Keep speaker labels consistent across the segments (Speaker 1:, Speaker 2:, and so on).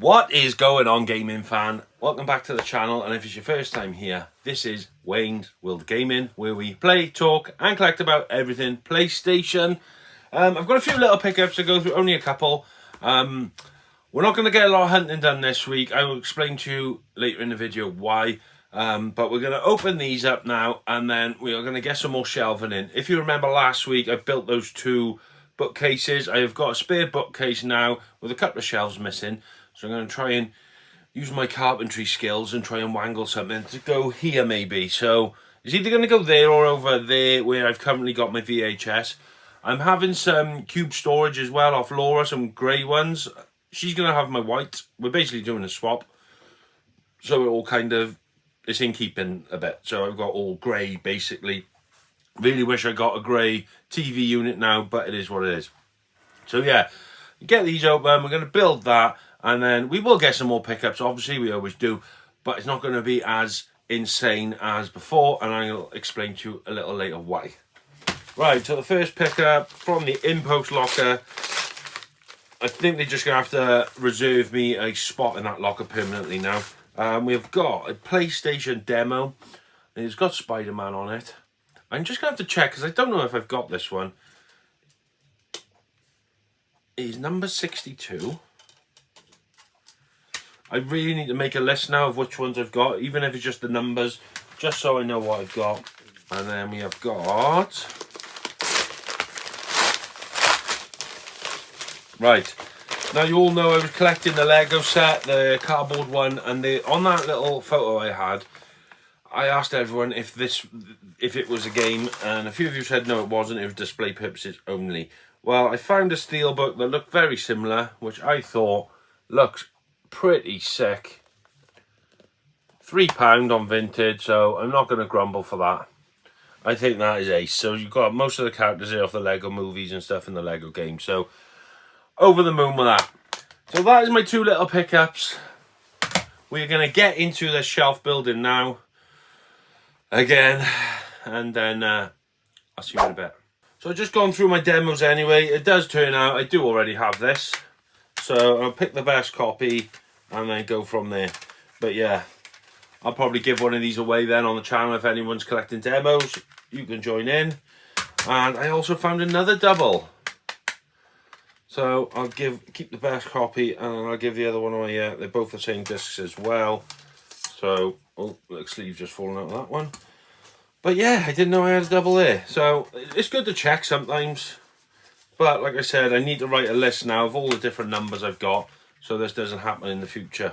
Speaker 1: What is going on, gaming fan? Welcome back to the channel, and if it's your first time here, this is Wayne's World of Gaming, where we play, talk and collect about everything PlayStation. I've got a few little pickups to go through, only a couple. We're not going to get a lot of hunting done this week. I will explain to you later in the video why. But we're going to open these up now, and then we are going to get some more shelving in. If you remember last week, I built those two bookcases. I have got a spare bookcase now with a couple of shelves missing. So I'm going to try and use my carpentry skills and try and wangle something to go here maybe. So it's either going to go there or over there where I've currently got my VHS. I'm having some cube storage as well off Laura, some grey ones. She's going to have my white. We're basically doing a swap. So it all kind of, it's in keeping a bit. So I've got all grey basically. Really wish I got a grey TV unit now, but it is what it is. So yeah, get these open. We're going to build that. And then we will get some more pickups, obviously, we always do, but it's not going to be as insane as before, and I'll explain to you a little later why. Right, so the first pickup from the Impost locker. I think they're just going to have to reserve me a spot in that locker permanently now. We've got a PlayStation demo, and it's got Spider-Man on it. I'm just going to have to check, because I don't know if I've got this one. It's number 62. I really need to make a list now of which ones I've got, even if it's just the numbers, just so I know what I've got. And then we have got... Right. Now you all know I was collecting the Lego set, the cardboard one, and on that little photo I had, I asked everyone if it was a game, and a few of you said no, it wasn't, it was display purposes only. Well, I found a steelbook that looked very similar, which I thought looks pretty sick. £3 on vintage, so I'm not going to grumble for that. I think that is ace. So you've got most of the characters here off the Lego movies and stuff in the Lego game, so over the moon with that. So that is my two little pickups. We're going to get into the shelf building now again, and then I'll see you in a bit. So I've just gone through my demos anyway. It does turn out I do already have this, so I'll pick the best copy and then go from there. But yeah, I'll probably give one of these away then on the channel. If anyone's collecting demos, you can join in. And I also found another double, so I'll keep the best copy, and then I'll give the other one away. Yeah, they're both the same discs as well. So, oh, the sleeve's just fallen out of that one. But yeah, I didn't know I had a double there, so it's good to check sometimes. But like I said, I need to write a list now of all the different numbers I've got, so this doesn't happen in the future.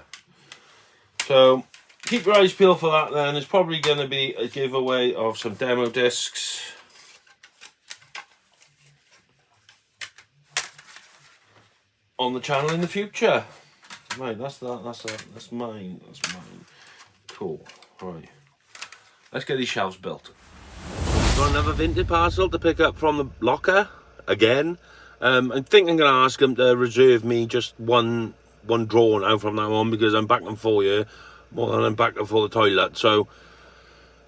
Speaker 1: So keep your eyes peeled for that then. There's probably going to be a giveaway of some demo discs. On the channel in the future. Right, that's mine. That's mine. Cool. Right. Let's get these shelves built. Got another vintage parcel to pick up from the locker again. I think I'm going to ask them to reserve me just one drawer now from now on, because I'm backing for you more than I'm backing for the toilet. So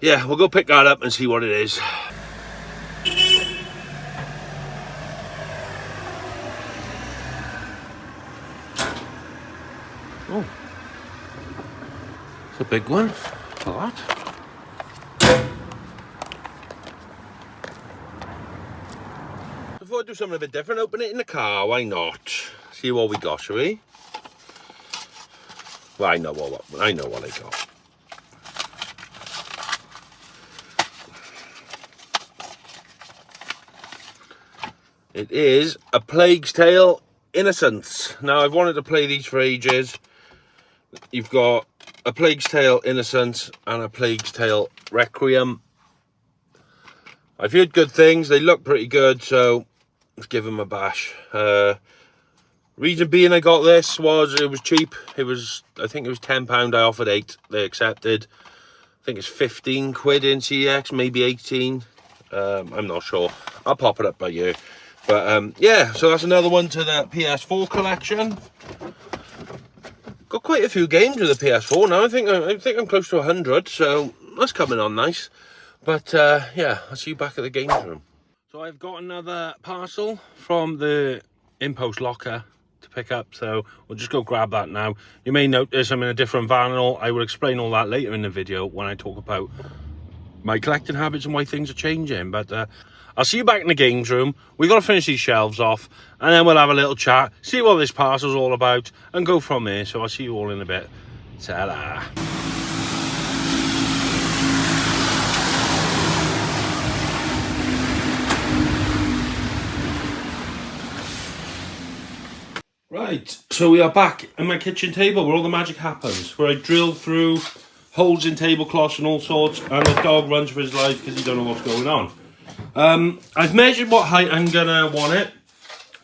Speaker 1: yeah, we'll go pick that up and see what it is. Oh, it's a big one for that. I thought I'd do something a bit different, open it in the car, why not? See what we got, shall we? Well, I know what I got. It is a Plague's Tale Innocence. Now, I've wanted to play these for ages. You've got a Plague's Tale Innocence and a Plague's Tale Requiem. I've heard good things, they look pretty good, so let's give them a bash. Reason being I got this was it was cheap. I think it was £10. I offered 8. They accepted. I think it's 15 quid in CX, maybe 18. I'm not sure. I'll pop it up by you. But yeah, so that's another one to the PS4 collection. Got quite a few games with the PS4 now. I think I'm close to 100, so that's coming on nice. But yeah, I'll see you back at the games room. So I've got another parcel from the Impost locker. to pick up, so we'll just go grab that now. You may notice I'm in a different van and all. I will explain all that later in the video when I talk about my collecting habits and why things are changing. But I'll see you back in the games room. We got to finish these shelves off, and then we'll have a little chat, see what this parcel's all about, and go from there. So I'll see you all in a bit. Ta-da. Right, so we are back at my kitchen table where all the magic happens, where I drill through holes in tablecloths and all sorts, and the dog runs for his life because he don't know what's going on. I've measured what height I'm gonna want it.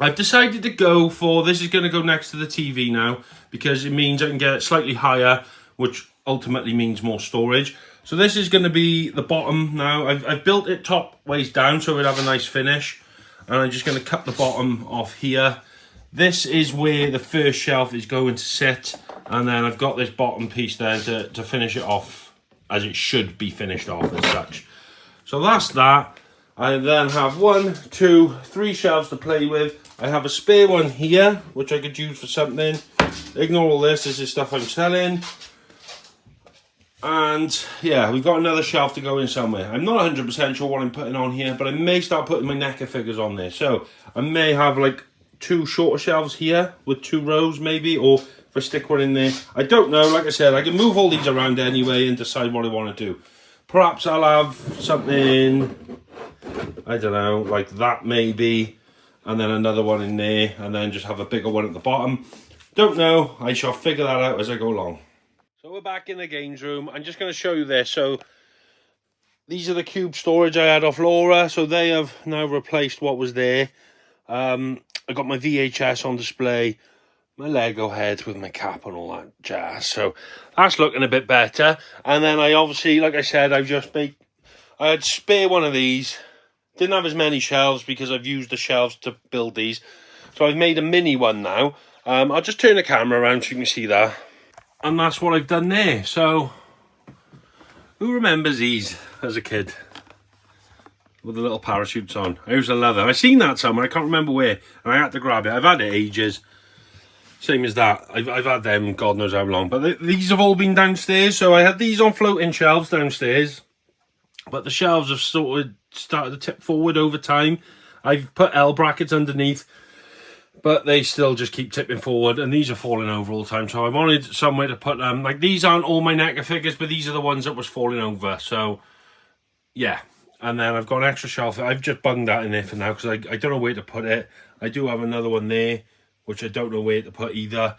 Speaker 1: I've decided to go for, this is gonna go next to the TV now, because it means I can get it slightly higher, which ultimately means more storage. So this is gonna be the bottom now. I've built it top ways down so it'll have a nice finish, and I'm just gonna cut the bottom off here. This is where the first shelf is going to sit, and then I've got this bottom piece there to finish it off as it should be finished off as such. So that's that. I then have 1, 2, 3 shelves to play with. I have a spare one here, which I could use for something. Ignore all this, this is stuff I'm selling. And yeah, we've got another shelf to go in somewhere. I'm not 100% sure what I'm putting on here, but I may start putting my NECA figures on there. So I may have like 2 shorter shelves here with 2 rows maybe, or if I stick one in there, I don't know. Like I said, I can move all these around anyway and decide what I want to do. Perhaps I'll have something, I don't know, like that maybe, and then another one in there, and then just have a bigger one at the bottom. Don't know, I shall figure that out as I go along. So we're back in the games room. I'm just going to show you this. So these are the cube storage I had off Laura, so they have now replaced what was there. I got my VHS on display, my Lego head with my cap and all that jazz. So that's looking a bit better. And then I obviously, like I said, I had spare one of these. Didn't have as many shelves because I've used the shelves to build these. So I've made a mini one now. I'll just turn the camera around so you can see that. And that's what I've done there. So who remembers these as a kid? With the little parachutes on. I used to love them. I seen that somewhere, I can't remember where, and I had to grab it. I've had it ages. Same as that. I've had them God knows how long. But these have all been downstairs. So I had these on floating shelves downstairs. But the shelves have started to tip forward over time. I've put L brackets underneath, but they still just keep tipping forward, and these are falling over all the time. So I wanted somewhere to put them. Like, these aren't all my NECA figures, but these are the ones that was falling over. So yeah. And then I've got an extra shelf. I've just bunged that in there for now because I don't know where to put it. I do have another one there, which I don't know where to put either.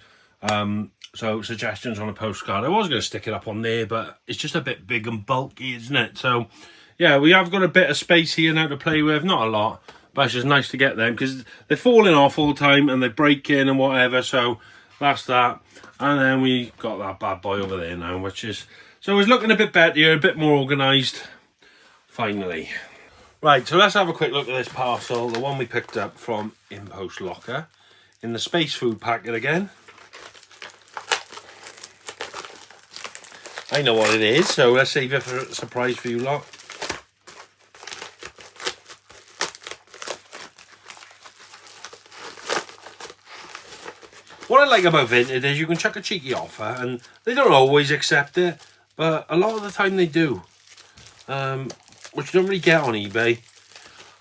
Speaker 1: So suggestions on a postcard. I was going to stick it up on there, but it's just a bit big and bulky, isn't it? So yeah, we have got a bit of space here now to play with. Not a lot, but it's just nice to get them because they're falling off all the time and they break in and whatever. So that's that. And then we got that bad boy over there now, which is... So it's looking a bit better, a bit more organised. Finally. Right, so let's have a quick look at this parcel, the one we picked up from Impost Locker in the Space Food packet again. I know what it is, so let's save it for a surprise for you lot. What I like about Vinted is you can chuck a cheeky offer, and they don't always accept it, but a lot of the time they do. Which you don't really get on eBay.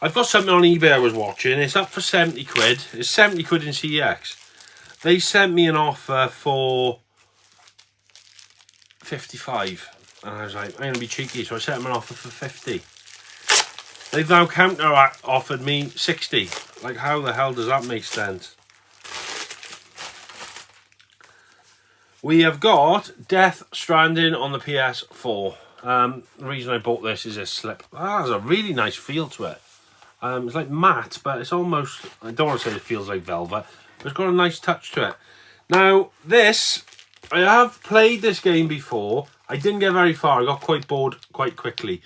Speaker 1: I've got something on eBay I was watching. It's up for 70 quid. It's 70 quid in CX. They sent me an offer for 55. And I was like, I'm going to be cheeky. So I sent them an offer for 50. They've now counter offered me 60. Like, how the hell does that make sense? We have got Death Stranding on the PS4. The reason I bought this is this slip. Has a really nice feel to it. It's like matte, but it's almost, I don't want to say it feels like velvet, but it's got a nice touch to it. Now, this, I have played this game before. I didn't get very far. I got quite bored quite quickly.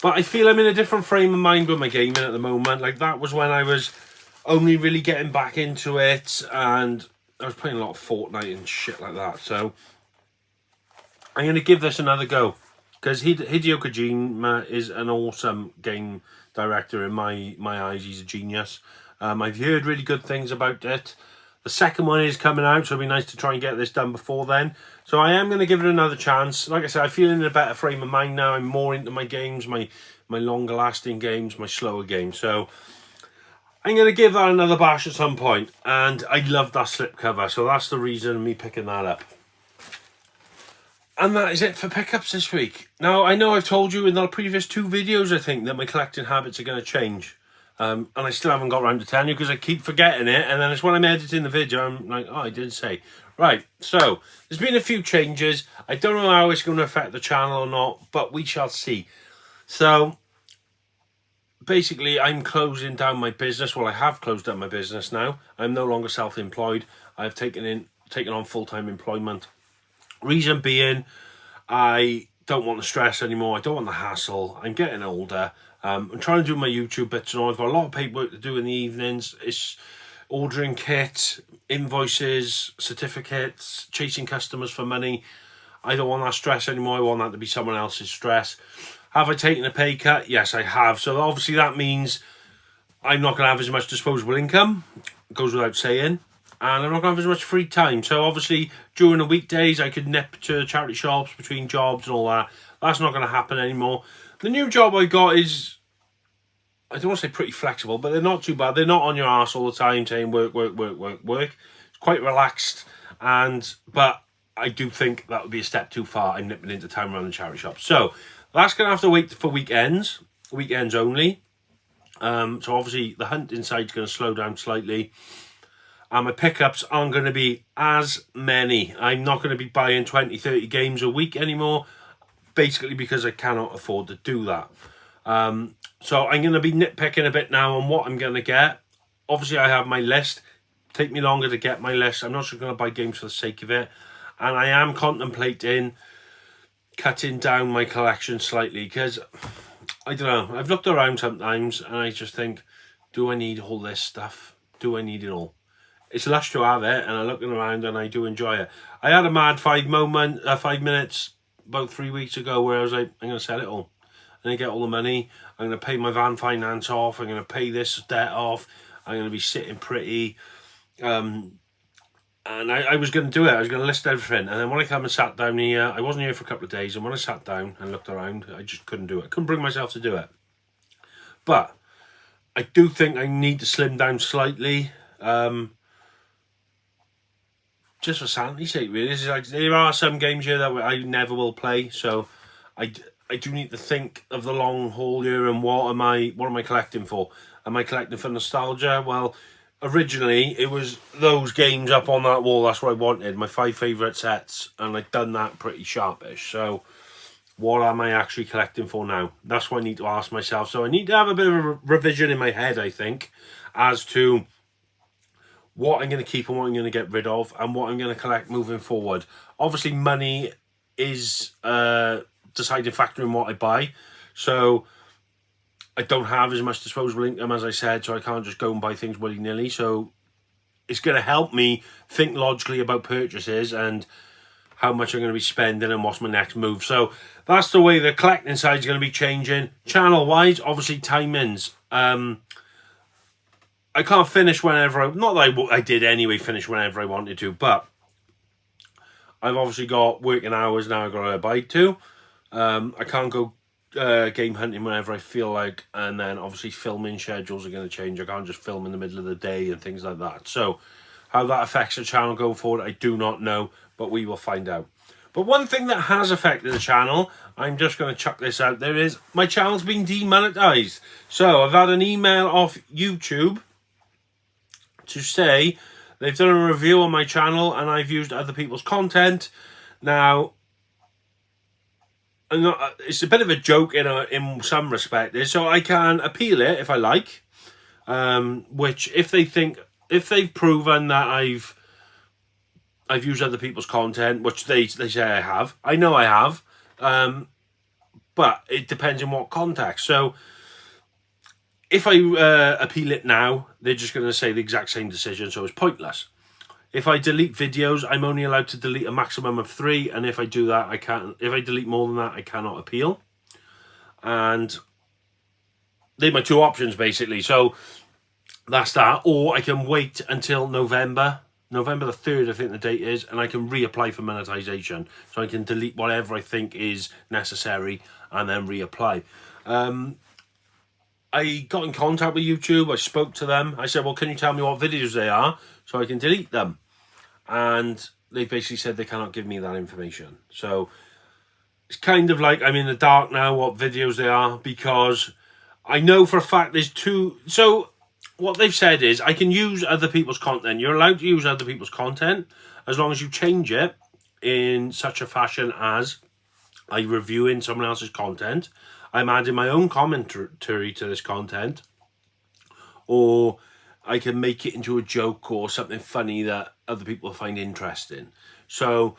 Speaker 1: But I feel I'm in a different frame of mind with my gaming at the moment. Like, that was when I was only really getting back into it, and I was playing a lot of Fortnite and shit like that. So I'm going to give this another go. Because Hideo Kojima is an awesome game director in my eyes. He's a genius. I've heard really good things about it. The second one is coming out, so it'll be nice to try and get this done before then. So I am going to give it another chance. Like I said, I feel in a better frame of mind now. I'm more into my games, my longer lasting games, my slower games. So I'm going to give that another bash at some point. And I love that slipcover, so that's the reason of me picking that up. And that is it for pickups this week. Now, I know I've told you in the previous 2 videos, I think, that my collecting habits are going to change. And I still haven't got around to telling you because I keep forgetting it. And then it's when I'm editing the video, I'm like, oh, I didn't say. Right, so there's been a few changes. I don't know how it's going to affect the channel or not, but we shall see. So basically, I'm closing down my business. Well, I have closed down my business now. I'm no longer self-employed. I've taken on full-time employment. Reason being, I don't want the stress anymore. I don't want the hassle. I'm getting older. I'm trying to do my YouTube bits and all. I've got a lot of paperwork to do in the evenings. It's ordering kits, invoices, certificates, chasing customers for money. I don't want that stress anymore. I want that to be someone else's stress. Have I taken a pay cut? Yes, I have. So obviously that means I'm not going to have as much disposable income. It goes without saying. And I'm not going to have as much free time. So obviously during the weekdays I could nip to charity shops between jobs and all that. That's not going to happen anymore. The new job I got is, I don't want to say pretty flexible, but they're not too bad. They're not on your arse all the time saying work. It's quite relaxed. But I do think that would be a step too far. I'm nipping into town around the charity shop. So that's going to have to wait for weekends only. So obviously the hunting side's going to slow down slightly. And my pickups aren't going to be as many. I'm not going to be buying 20, 30 games a week anymore. Basically because I cannot afford to do that. So I'm going to be nitpicking a bit now on what I'm going to get. Obviously I have my list. Take me longer to get my list. I'm not just going to buy games for the sake of it. And I am contemplating cutting down my collection slightly. Because, I don't know, I've looked around sometimes and I just think, do I need all this stuff? Do I need it all? It's lush to have it, and I'm looking around and I do enjoy it. I had a mad 5 minutes about 3 weeks ago where I was like, I'm going to sell it all. I'm going to get all the money. I'm going to pay my van finance off. I'm going to pay this debt off. I'm going to be sitting pretty. And I was going to do it. I was going to list everything. And then when I come and sat down here, I wasn't here for a couple of days. And when I sat down and looked around, I just couldn't do it. I couldn't bring myself to do it. But I do think I need to slim down slightly. Just for sanity's sake, really. This is like, there are some games here that I never will play, so I do need to think of the long haul here and what am I collecting for? Am I collecting for nostalgia? Well, originally it was those games up on that wall. That's what I wanted, my 5 favourite sets, and I've done that pretty sharpish. So what am I actually collecting for now? That's what I need to ask myself. So I need to have a bit of a revision in my head, I think, as to what I'm going to keep and what I'm going to get rid of and what I'm going to collect moving forward. Obviously, money is a deciding factor in what I buy. So I don't have as much disposable income, as I said, so I can't just go and buy things willy-nilly. So it's going to help me think logically about purchases and how much I'm going to be spending and what's my next move. So that's the way the collecting side is going to be changing. Channel-wise, obviously, timings. I can't finish whenever not that I did anyway, finish whenever I wanted to, but I've obviously got working hours now I've got to abide to. I can't go game hunting whenever I feel like, and then obviously filming schedules are going to change. I can't just film in the middle of the day and things like that. So how that affects the channel going forward, I do not know, but we will find out. But one thing that has affected the channel, I'm just going to chuck this out there, is my channel's been demonetized. So I've had an email off YouTube to say they've done a review on my channel and I've used other people's content. Now, it's a bit of a joke in some respect, so I can appeal it if I like. Which, if they've proven that I've used other people's content, which they say I have, I know I have, but it depends in what context. So if I appeal it now, they're just going to say the exact same decision, so it's pointless. If I delete videos, I'm only allowed to delete a maximum of 3, and if I do that, I can't. If I delete more than that, I cannot appeal. And they're my 2 options, basically. So that's that. Or I can wait until November November the 3rd, I think the date is, and I can reapply for monetization. So I can delete whatever I think is necessary and then reapply. I got in contact with YouTube. I spoke to them. I said, well, can you tell me what videos they are so I can delete them? And they basically said they cannot give me that information. So it's kind of like I'm in the dark now what videos they are, because I know for a fact there's two. So what they've said is I can use other people's content. You're allowed to use other people's content as long as you change it in such a fashion as I'm reviewing someone else's content, I'm adding my own commentary to this content, or I can make it into a joke or something funny that other people find interesting. So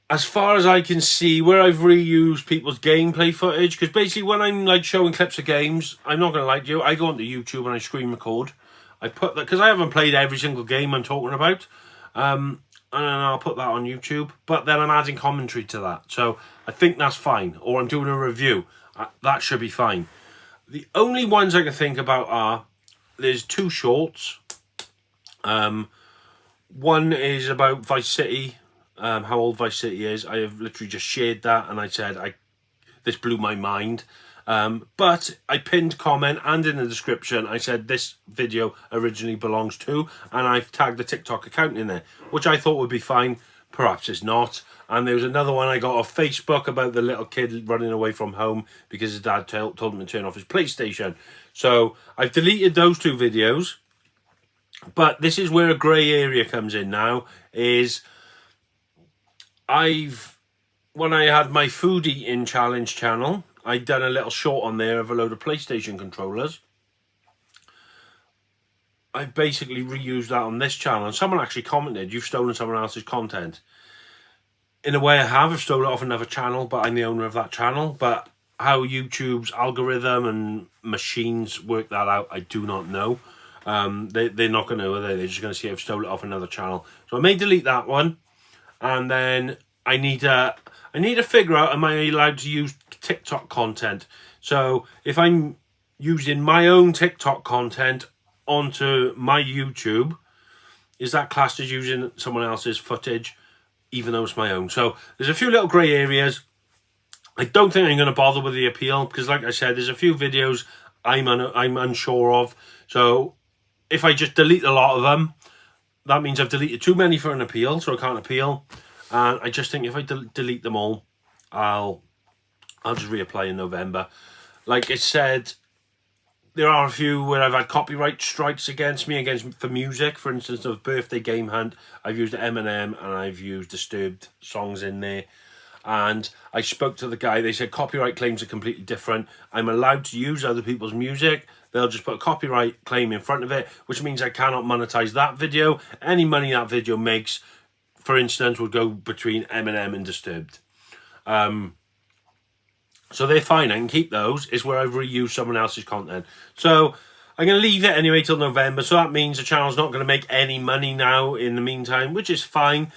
Speaker 1: as far as I can see, where I've reused people's gameplay footage, because basically when I'm like showing clips of games, I'm not going to lie to you, I go onto YouTube and I screen record. I put that, because I haven't played every single game I'm talking about, and I'll put that on YouTube, but then I'm adding commentary to that. So I think that's fine. Or I'm doing a review. That should be fine. The only ones I can think about are, there's two shorts. One is about Vice City, how old Vice City is. I have literally just shared that, and I said this blew my mind. But I pinned comment, and in the description I said this video originally belongs to, and I've tagged the TikTok account in there, which I thought would be fine. Perhaps it's not. And there was another one I got off Facebook about the little kid running away from home because his dad told him to turn off his PlayStation. So I've deleted those two videos. But this is where a grey area comes in now, is when I had my food eating challenge channel, I'd done a little short on there of a load of PlayStation controllers. I basically reused that on this channel, and someone actually commented, you've stolen someone else's content. In a way I have. I've stolen it off another channel, but I'm the owner of that channel. But how YouTube's algorithm and machines work that out, I do not know. They're not going to, are they? They're just going to see I've stolen it off another channel. So I may delete that one, and then I need to figure out, am I allowed to use TikTok content? So if I'm using my own TikTok content onto my YouTube, is that classed as using someone else's footage, even though it's my own? So there's a few little grey areas. I don't think I'm going to bother with the appeal, because like I said, there's a few videos I'm unsure of. So if I just delete a lot of them, that means I've deleted too many for an appeal, so I can't appeal. And I just think if I delete them all, I'll just reapply in November. Like I said, there are a few where I've had copyright strikes against me, for music. For instance, of Birthday Game Hunt, I've used Eminem and I've used Disturbed songs in there. And I spoke to the guy, they said copyright claims are completely different. I'm allowed to use other people's music. They'll just put a copyright claim in front of it, which means I cannot monetize that video. Any money that video makes, for instance, would go between Eminem and Disturbed. So they're fine. I can keep those. It's where I've reused someone else's content. So I'm going to leave it anyway till November. So that means the channel's not going to make any money now in the meantime, which is fine.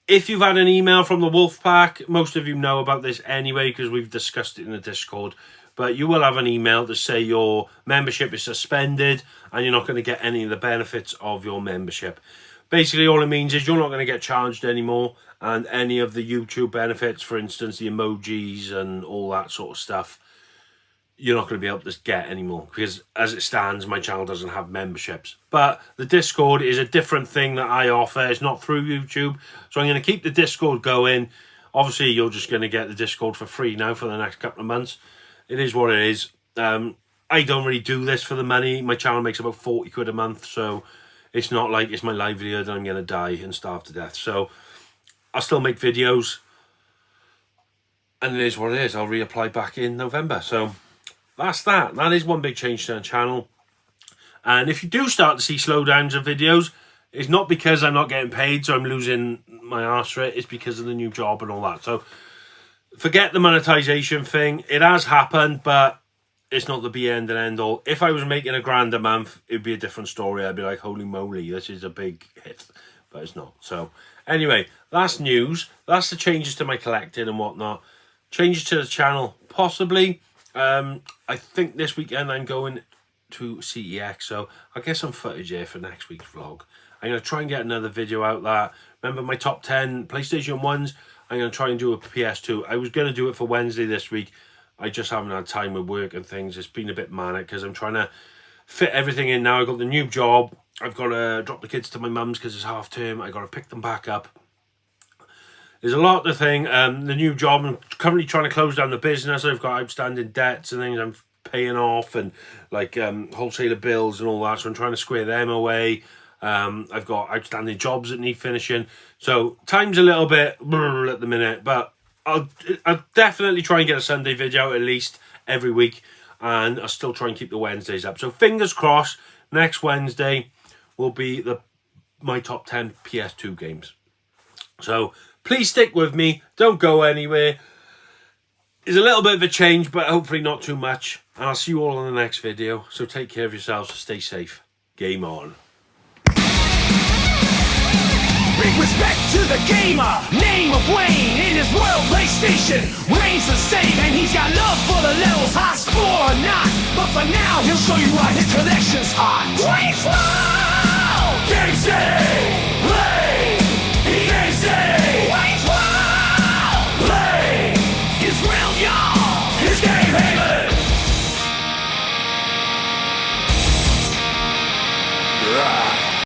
Speaker 1: If you've had an email from the Wolfpack, most of you know about this anyway because we've discussed it in the Discord. But you will have an email to say your membership is suspended and you're not going to get any of the benefits of your membership. Basically, all it means is you're not going to get charged anymore, and any of the YouTube benefits, for instance, the emojis and all that sort of stuff, you're not going to be able to get anymore, because as it stands, my channel doesn't have memberships. But the Discord is a different thing that I offer. It's not through YouTube. So I'm going to keep the Discord going. Obviously, you're just going to get the Discord for free now for the next couple of months. It is what it is. I don't really do this for the money. My channel makes about 40 quid a month, so it's not like it's my livelihood and I'm going to die and starve to death. So I'll still make videos, and it is what it is. I'll reapply back in November. So that's that. That is one big change to the channel. And if you do start to see slowdowns of videos, it's not because I'm not getting paid, so I'm losing my arse for it. It's because of the new job and all that. So forget the monetization thing. It has happened, but it's not the be end and end all. If I was making $1,000 a month, it'd be a different story. I'd be like, holy moly, this is a big hit. But it's not. So anyway, that's news. That's the changes to my collecting and whatnot. Changes to the channel, possibly. I think this weekend I'm going to CEX, so I'll get some footage here for next week's vlog. I'm going to try and get another video out that. Remember my top 10 PlayStation 1s? I'm going to try and do a PS2. I was going to do it for Wednesday this week. I just haven't had time with work and things. It's been a bit manic because I'm trying to fit everything in now. I've got the new job. I've got to drop the kids to my mum's because it's half term. I've got to pick them back up. There's a lot to think. The new job, I'm currently trying to close down the business. I've got outstanding debts and things I'm paying off, and like wholesaler bills and all that. So I'm trying to square them away. I've got outstanding jobs that need finishing. So time's a little bit at the minute, but I'll definitely try and get a Sunday video out at least every week, and I'll still try and keep the Wednesdays up. So fingers crossed, next Wednesday will be my top 10 PS2 games. So please stick with me. Don't go anywhere. It's a little bit of a change, but hopefully not too much. And I'll see you all in the next video. So take care of yourselves. Stay safe. Game on.
Speaker 2: Big respect to the gamer, name of Wayne. In his world, PlayStation reigns the same, and he's got love for the levels, high score or not. But for now, he'll show you why his collection's hot. Wayne's World! Game set!